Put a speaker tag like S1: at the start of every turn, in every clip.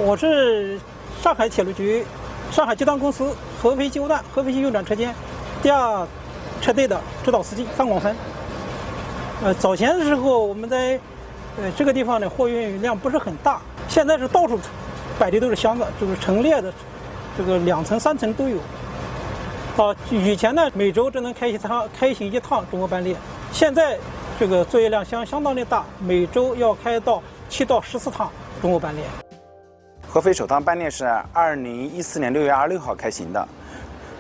S1: 我是上海铁路局、上海集团公司合肥机务段、合肥新运转车间第二车队的指导司机范广芬。早前的时候，我们在这个地方的货运量不是很大，现在是到处摆的都是箱子，就是陈列的，这个2层、3层都有。以前呢，每周只能开行一趟中国班列，现在这个作业量相当的大，每周要开到7到14趟中国班列。
S2: 合肥首趟班列是2014年6月26号开行的。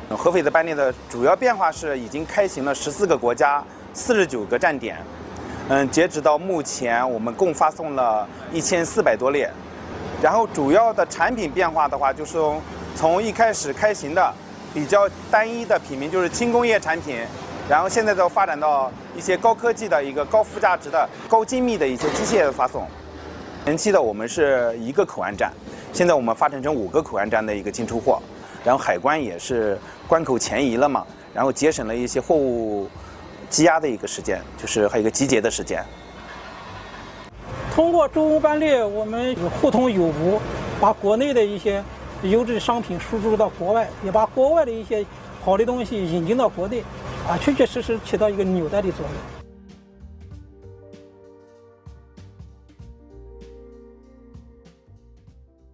S2: 合肥的班列的主要变化是已经开行了14个国家，49个站点。截止到目前，我们共发送了1400多列。然后主要的产品变化的话，就是从一开始开行的比较单一的品名，就是轻工业产品，然后现在都发展到一些高科技的一个高附加值的高精密的一些机械的发送。前期的我们是1个口岸站，现在我们发展成5个口岸站的一个进出货，然后海关也是关口前移了嘛，然后节省了一些货物积压的一个时间，就是还有一个集结的时间。
S1: 通过中欧班列，我们互通有无，把国内的一些优质商品输出到国外，也把国外的一些好的东西引进到国内，确确实实起到一个纽带的作用。